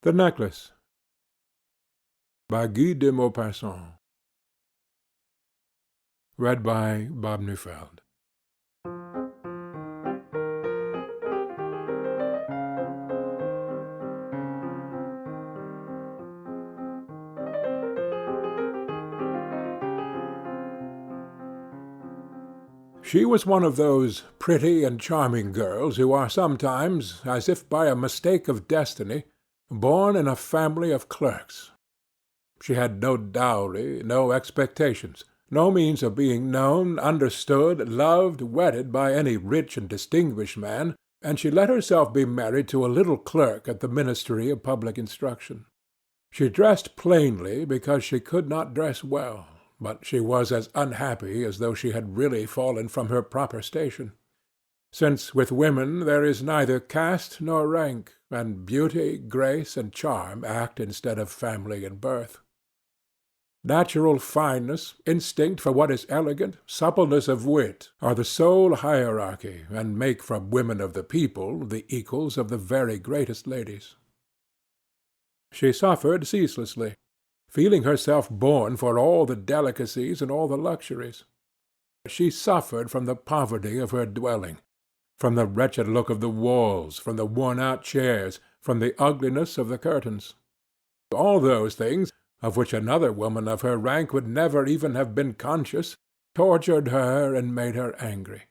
The Necklace by Guy de Maupassant. Read by Bob Neufeld. She was one of those pretty and charming girls who are sometimes, as if by a mistake of destiny, born in a family of clerks. She had no dowry, no expectations, no means of being known, understood, loved, wedded by any rich and distinguished man, and she let herself be married to a little clerk at the Ministry of Public Instruction. She dressed plainly because she could not dress well, but she was as unhappy as though she had really fallen from her proper station. Since with women there is neither caste nor rank, and beauty, grace, and charm act instead of family and birth. Natural fineness, instinct for what is elegant, suppleness of wit, are the sole hierarchy, and make from women of the people the equals of the very greatest ladies. She suffered ceaselessly, feeling herself born for all the delicacies and all the luxuries. She suffered from the poverty of her dwelling, from the wretched look of the walls, from the worn-out chairs, from the ugliness of the curtains. All those things, of which another woman of her rank would never even have been conscious, tortured her and made her angry.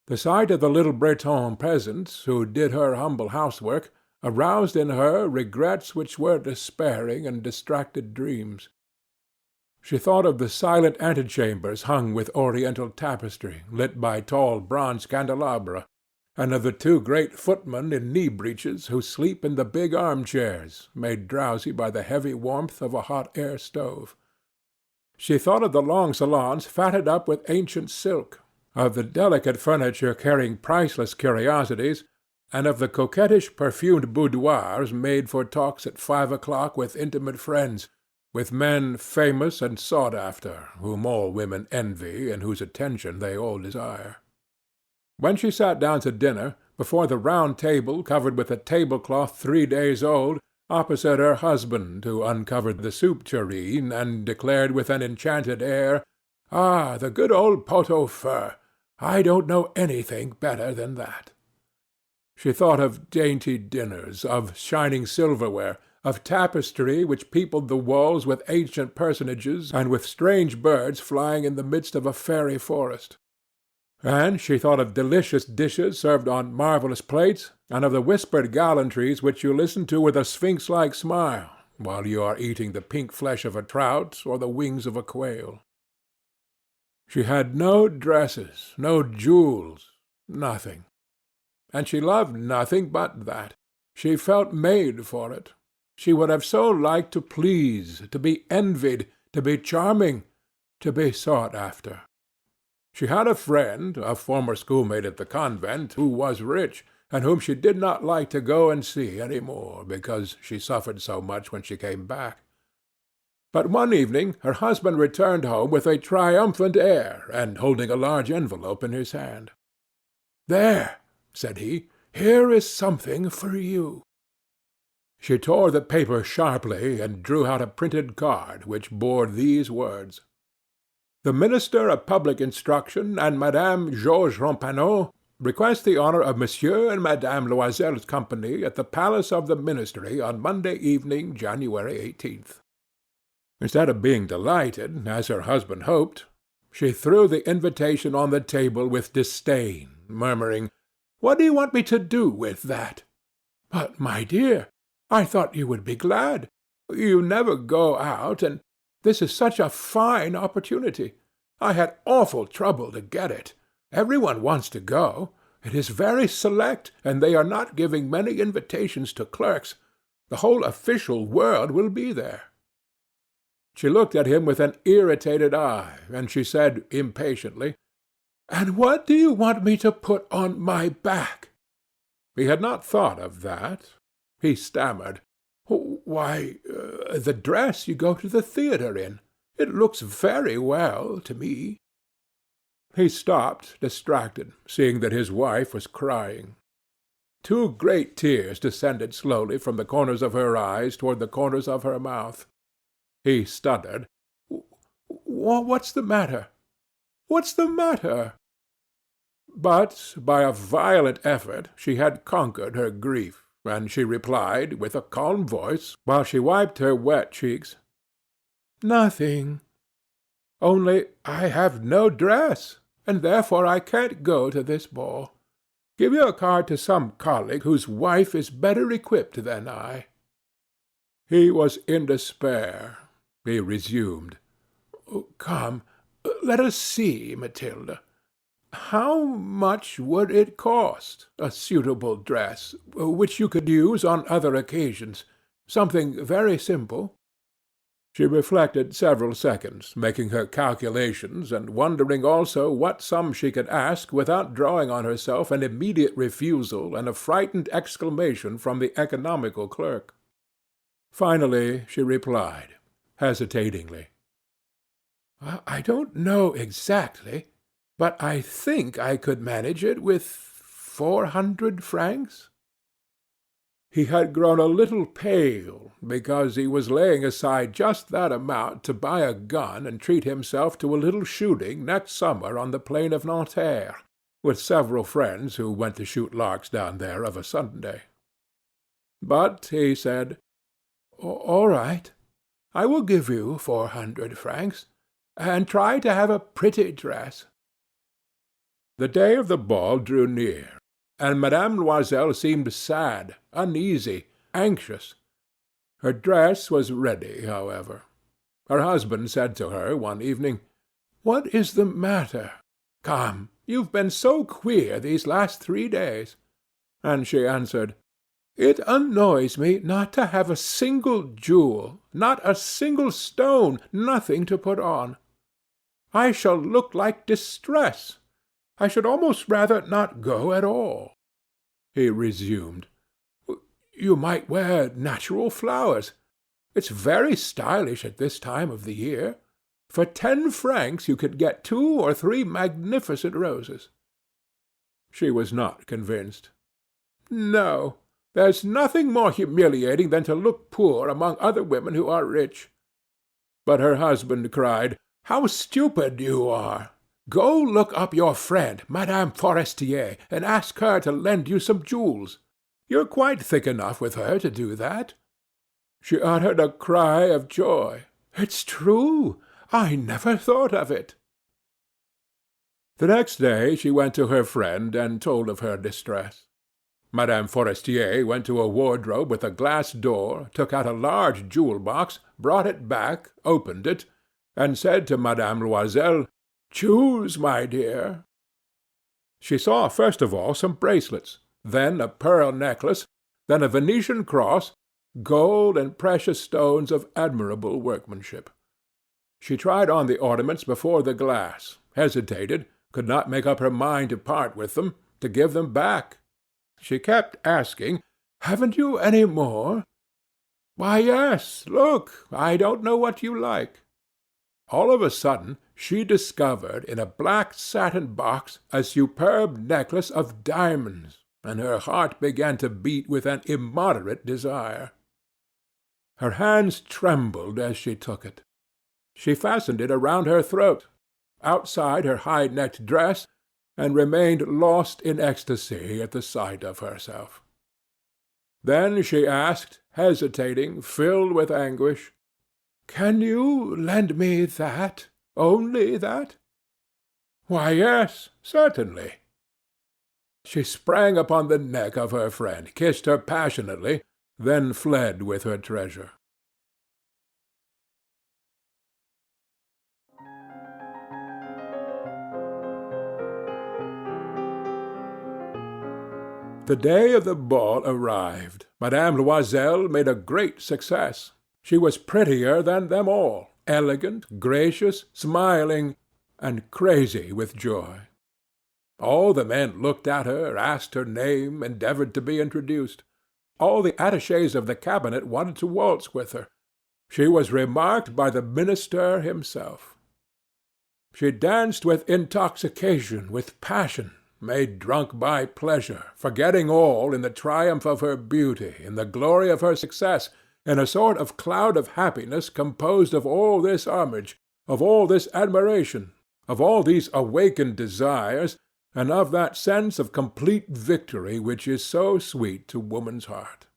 The sight of the little Breton peasant, who did her humble housework, aroused in her regrets which were despairing and distracted dreams. She thought of the silent antechambers hung with oriental tapestry, lit by tall bronze candelabra, and of the two great footmen in knee-breeches who sleep in the big arm-chairs, made drowsy by the heavy warmth of a hot-air stove. She thought of the long salons fatted up with ancient silk, of the delicate furniture carrying priceless curiosities, and of the coquettish perfumed boudoirs made for talks at 5 o'clock with intimate friends, with men famous and sought after, whom all women envy and whose attention they all desire. When she sat down to dinner, before the round table covered with a tablecloth 3 days old, opposite her husband, who uncovered the soup tureen and declared with an enchanted air, "Ah, the good old pot-au-feu! I don't know anything better than that." She thought of dainty dinners, of shining silverware, of tapestry which peopled the walls with ancient personages and with strange birds flying in the midst of a fairy forest. And she thought of delicious dishes served on marvellous plates, and of the whispered gallantries which you listen to with a sphinx-like smile, while you are eating the pink flesh of a trout or the wings of a quail. She had no dresses, no jewels, nothing. And she loved nothing but that. She felt made for it. She would have so liked to please, to be envied, to be charming, to be sought after. She had a friend, a former schoolmate at the convent, who was rich, and whom she did not like to go and see any more, because she suffered so much when she came back. But one evening her husband returned home with a triumphant air, and holding a large envelope in his hand. "There," said he, "here is something for you." She tore the paper sharply, and drew out a printed card, which bore these words: "The Minister of Public Instruction and Madame Georges Ramponneau request the honour of Monsieur and Madame Loisel's company at the Palace of the Ministry on Monday evening, January 18th. Instead of being delighted, as her husband hoped, she threw the invitation on the table with disdain, murmuring, "What do you want me to do with that?" "But, my dear, I thought you would be glad. You never go out, and this is such a fine opportunity. I had awful trouble to get it. Every one wants to go. It is very select, and they are not giving many invitations to clerks. The whole official world will be there." She looked at him with an irritated eye, and she said impatiently, "And what do you want me to put on my back?" He had not thought of that. He stammered, "Why, the dress you go to the theatre in. It looks very well to me." He stopped, distracted, seeing that his wife was crying. Two great tears descended slowly from the corners of her eyes toward the corners of her mouth. He stuttered, "What's the matter? What's the matter?" But by a violent effort she had conquered her grief, and she replied, with a calm voice, while she wiped her wet cheeks, "Nothing. Only I have no dress, and therefore I can't go to this ball. Give your card to some colleague whose wife is better equipped than I." He was in despair. He resumed, "Come, let us see, Mathilde. How much would it cost, a suitable dress, which you could use on other occasions, something very simple?" She reflected several seconds, making her calculations, and wondering also what sum she could ask without drawing on herself an immediate refusal and a frightened exclamation from the economical clerk. Finally she replied, hesitatingly, "I don't know exactly, but I think I could manage it with 400 francs." He had grown a little pale, because he was laying aside just that amount to buy a gun and treat himself to a little shooting next summer on the plain of Nanterre, with several friends who went to shoot larks down there of a Sunday. But he said, "All right, I will give you 400 francs, and try to have a pretty dress." The day of the ball drew near, and Madame Loisel seemed sad, uneasy, anxious. Her dress was ready, however. Her husband said to her one evening, "What is the matter? Come, you've been so queer these last 3 days." And she answered, "It annoys me not to have a single jewel, not a single stone, nothing to put on. I shall look like distress. I should almost rather not go at all." He resumed, "You might wear natural flowers. It's very stylish at this time of the year. For 10 francs you could get 2 or 3 magnificent roses." She was not convinced. "No, there's nothing more humiliating than to look poor among other women who are rich." But her husband cried, "How stupid you are! Go look up your friend, Madame Forestier, and ask her to lend you some jewels. You're quite thick enough with her to do that." She uttered a cry of joy. "It's true! I never thought of it." The next day she went to her friend and told of her distress. Madame Forestier went to a wardrobe with a glass door, took out a large jewel-box, brought it back, opened it, and said to Madame Loisel, "Choose, my dear." She saw first of all some bracelets, then a pearl necklace, then a Venetian cross, gold and precious stones of admirable workmanship. She tried on the ornaments before the glass, hesitated, could not make up her mind to part with them, to give them back. She kept asking, "Haven't you any more?" "Why, yes, look, I don't know what you like." All of a sudden she discovered in a black satin box a superb necklace of diamonds, and her heart began to beat with an immoderate desire. Her hands trembled as she took it. She fastened it around her throat, outside her high-necked dress, and remained lost in ecstasy at the sight of herself. Then she asked, hesitating, filled with anguish, "Can you lend me that, only that?" "Why, yes, certainly." She sprang upon the neck of her friend, kissed her passionately, then fled with her treasure. The day of the ball arrived. Madame Loisel made a great success. She was prettier than them all, elegant, gracious, smiling, and crazy with joy. All the men looked at her, asked her name, endeavored to be introduced. All the attachés of the cabinet wanted to waltz with her. She was remarked by the minister himself. She danced with intoxication, with passion, made drunk by pleasure, forgetting all in the triumph of her beauty, in the glory of her success, in a sort of cloud of happiness composed of all this homage, of all this admiration, of all these awakened desires, and of that sense of complete victory which is so sweet to woman's heart.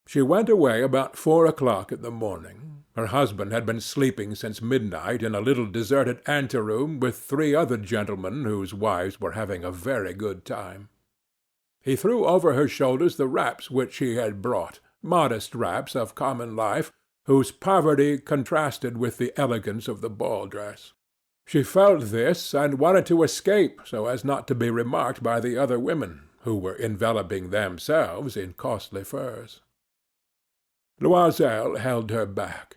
She went away about 4 o'clock in the morning. Her husband had been sleeping since midnight in a little deserted anteroom with 3 other gentlemen whose wives were having a very good time. He threw over her shoulders the wraps which he had brought, modest wraps of common life, whose poverty contrasted with the elegance of the ball-dress. She felt this, and wanted to escape so as not to be remarked by the other women, who were enveloping themselves in costly furs. Loisel held her back.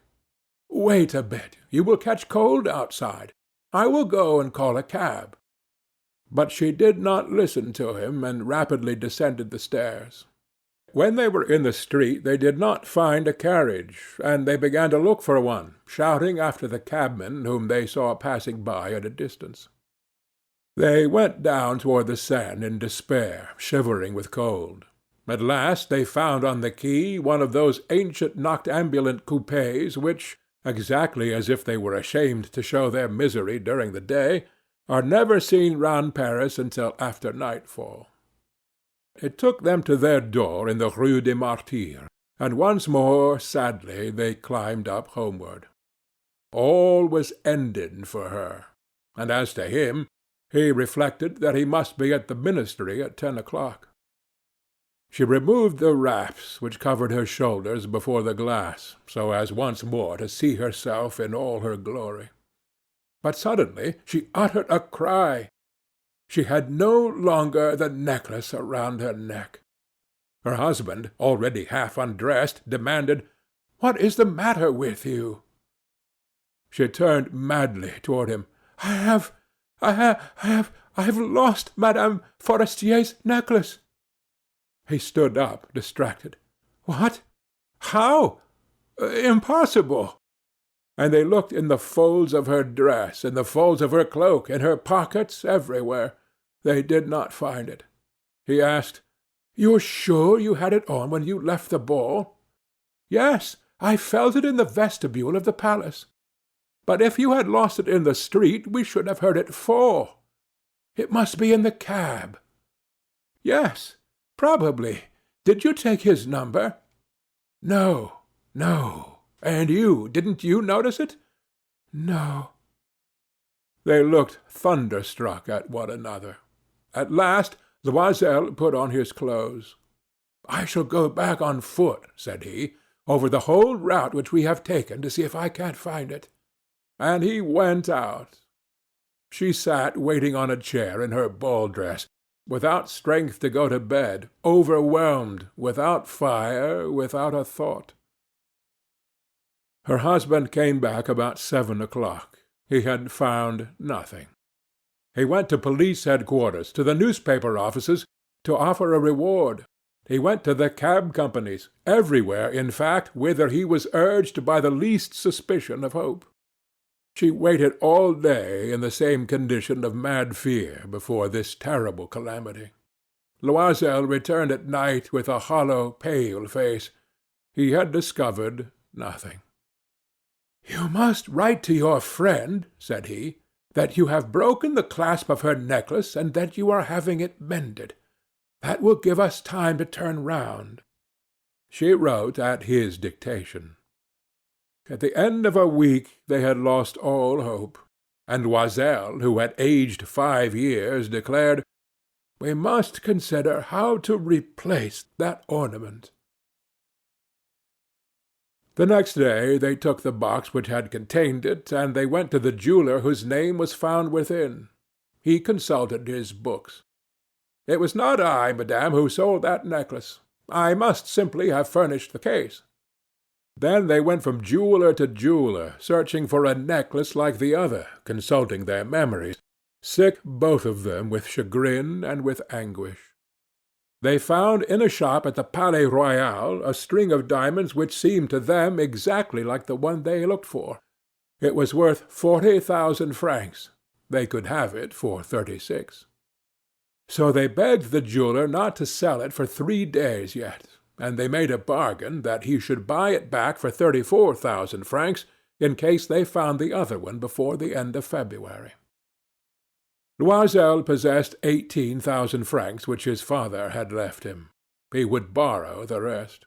"Wait a bit. You will catch cold outside. I will go and call a cab." But she did not listen to him, and rapidly descended the stairs. When they were in the street they did not find a carriage, and they began to look for one, shouting after the cabmen whom they saw passing by at a distance. They went down toward the Seine in despair, shivering with cold. At last they found on the quay one of those ancient noctambulant coupés which, exactly as if they were ashamed to show their misery during the day, are never seen round Paris until after nightfall. It took them to their door in the Rue des Martyrs, and once more, sadly, they climbed up homeward. All was ended for her, and as to him, he reflected that he must be at the ministry at 10 o'clock. She removed the wraps which covered her shoulders before the glass, so as once more to see herself in all her glory. But suddenly she uttered a cry. She had no longer the necklace around her neck. Her husband, already half undressed, demanded, "What is the matter with you?" She turned madly toward him. I have lost Madame Forestier's necklace." He stood up, distracted. "What? How? Impossible!" And they looked in the folds of her dress, in the folds of her cloak, in her pockets, everywhere. They did not find it. He asked, "You're sure you had it on when you left the ball?" "Yes, I felt it in the vestibule of the palace. But if you had lost it in the street, we should have heard it fall. It must be in the cab." "Yes, probably. Did you take his number?" "No, no. And didn't you notice it?" "No." They looked thunderstruck at one another. At last Loisel put on his clothes. "I shall go back on foot," said he, "over the whole route which we have taken to see if I can't find it." And he went out. She sat waiting on a chair in her ball-dress, without strength to go to bed, overwhelmed, without fire, without a thought. Her husband came back about 7 o'clock. He had found nothing. He went to police headquarters, to the newspaper offices, to offer a reward. He went to the cab companies, everywhere, in fact, whither he was urged by the least suspicion of hope. She waited all day in the same condition of mad fear before this terrible calamity. Loisel returned at night with a hollow, pale face. He had discovered nothing. "You must write to your friend," said he, "that you have broken the clasp of her necklace and that you are having it mended. That will give us time to turn round." She wrote at his dictation. At the end of a week they had lost all hope, and Loisel, who had aged 5 years, declared, "We must consider how to replace that ornament." The next day they took the box which had contained it, and they went to the jeweller whose name was found within. He consulted his books. "It was not I, madame, who sold that necklace. I must simply have furnished the case." Then they went from jeweller to jeweller, searching for a necklace like the other, consulting their memories, sick both of them with chagrin and with anguish. They found in a shop at the Palais Royal a string of diamonds which seemed to them exactly like the one they looked for. It was worth 40,000 francs. They could have it for 36. So they begged the jeweler not to sell it for 3 days yet, and they made a bargain that he should buy it back for 34,000 francs in case they found the other one before the end of February. Loisel possessed 18,000 francs which his father had left him. He would borrow the rest.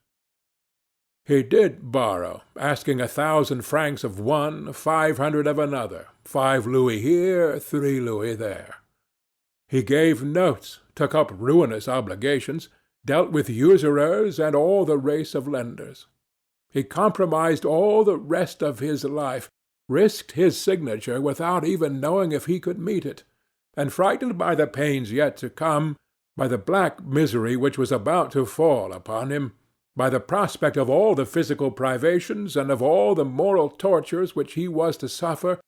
He did borrow, asking 1,000 francs of one, 500 of another, 5 louis here, 3 louis there. He gave notes, took up ruinous obligations, dealt with usurers and all the race of lenders. He compromised all the rest of his life, risked his signature without even knowing if he could meet it, and frightened by the pains yet to come, by the black misery which was about to fall upon him, by the prospect of all the physical privations and of all the moral tortures which he was to suffer,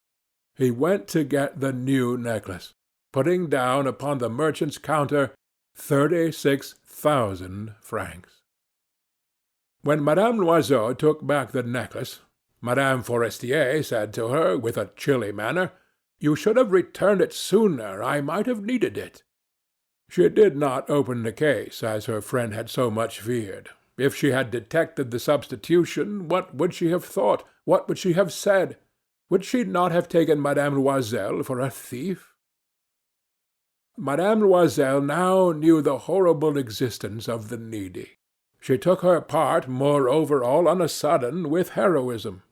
he went to get the new necklace, putting down upon the merchant's counter 36,000 francs. When Madame Loiseau took back the necklace, Madame Forestier said to her, with a chilly manner, "You should have returned it sooner. I might have needed it." She did not open the case, as her friend had so much feared. If she had detected the substitution, what would she have thought? What would she have said? Would she not have taken Madame Loisel for a thief? Madame Loisel now knew the horrible existence of the needy. She took her part, moreover, all on a sudden, with heroism.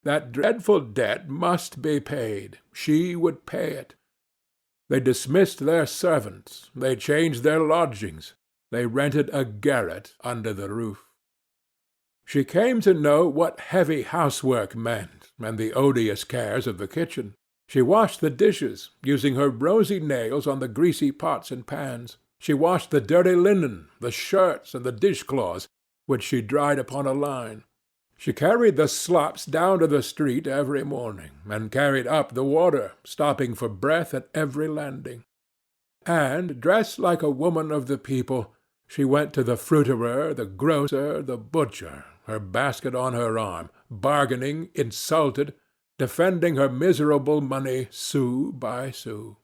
That dreadful debt must be paid. She would pay it. They dismissed their servants. They changed their lodgings. They rented a garret under the roof. She came to know what heavy housework meant, and the odious cares of the kitchen. She washed the dishes, using her rosy nails on the greasy pots and pans. She washed the dirty linen, the shirts, and the dishcloths, which she dried upon a line. She carried the slops down to the street every morning, and carried up the water, stopping for breath at every landing. And, dressed like a woman of the people, she went to the fruiterer, the grocer, the butcher, her basket on her arm, bargaining, insulted, defending her miserable money sou by sou.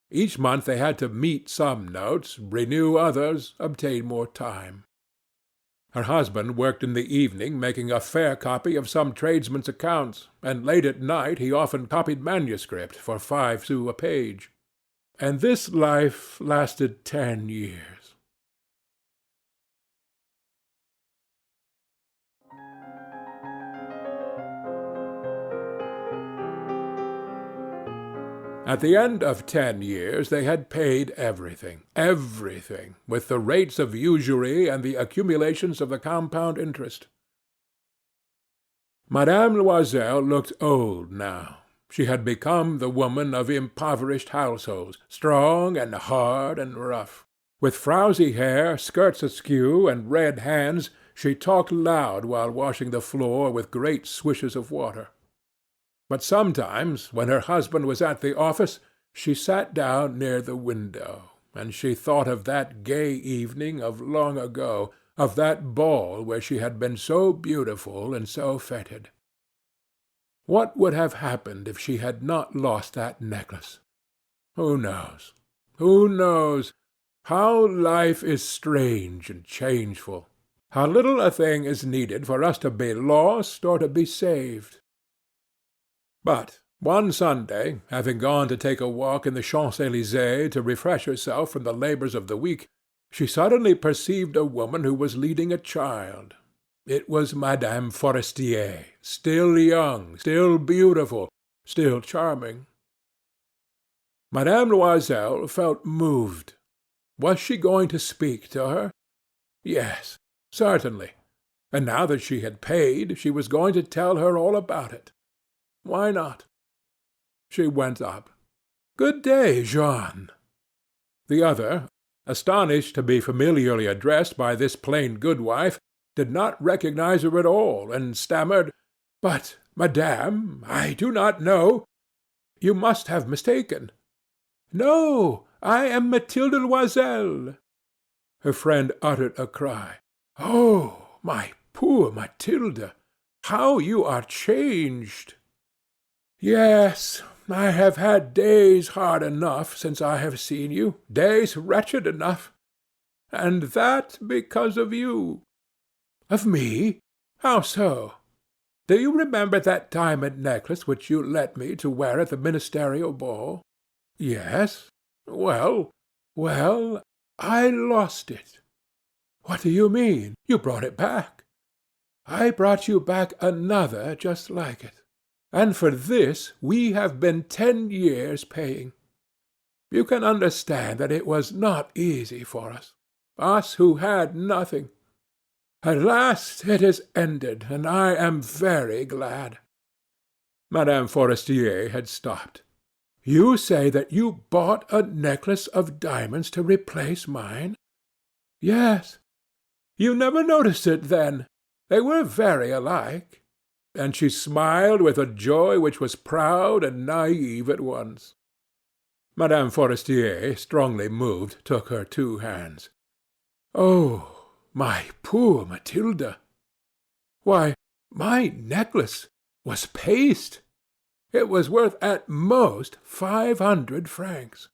Each month they had to meet some notes, renew others, obtain more time. Her husband worked in the evening making a fair copy of some tradesman's accounts, and late at night he often copied manuscript for 5 sous a page. And this life lasted 10 years. At the end of 10 years they had paid everything, with the rates of usury and the accumulations of the compound interest. Madame Loisel looked old now. She had become the woman of impoverished households, strong and hard and rough. With frowsy hair, skirts askew, and red hands, she talked loud while washing the floor with great swishes of water. But sometimes, when her husband was at the office, she sat down near the window, and she thought of that gay evening of long ago, of that ball where she had been so beautiful and so fêted. What would have happened if she had not lost that necklace? Who knows? Who knows? How life is strange and changeful! How little a thing is needed for us to be lost or to be saved! But one Sunday, having gone to take a walk in the Champs-Élysées to refresh herself from the labors of the week, she suddenly perceived a woman who was leading a child. It was Madame Forestier, still young, still beautiful, still charming. Madame Loisel felt moved. Was she going to speak to her? Yes, certainly. And now that she had paid, she was going to tell her all about it. Why not? She went up. "Good day, Jeanne." The other, astonished to be familiarly addressed by this plain goodwife, did not recognize her at all, and stammered, "But, madame, I do not know. You must have mistaken." "No, I am Mathilde Loisel." Her friend uttered a cry. "Oh, my poor Mathilde! How you are changed!" "Yes, I have had days hard enough since I have seen you, days wretched enough, and that because of you." "Of me? How so? Do you remember that diamond necklace which you lent me to wear at the ministerial ball?" "Yes." "Well, I lost it." "What do you mean? You brought it back." "I brought you back another just like it. And for this we have been 10 years paying. You can understand that it was not easy for us who had nothing. At last it is ended, and I am very glad." Madame Forestier had stopped. "You say that you bought a necklace of diamonds to replace mine?" "Yes." "You never noticed it then? They were very alike." And she smiled with a joy which was proud and naive at once. Madame Forestier, strongly moved, took her 2 hands. "Oh, my poor Mathilde! Why, my necklace was paste. It was worth at most 500 francs.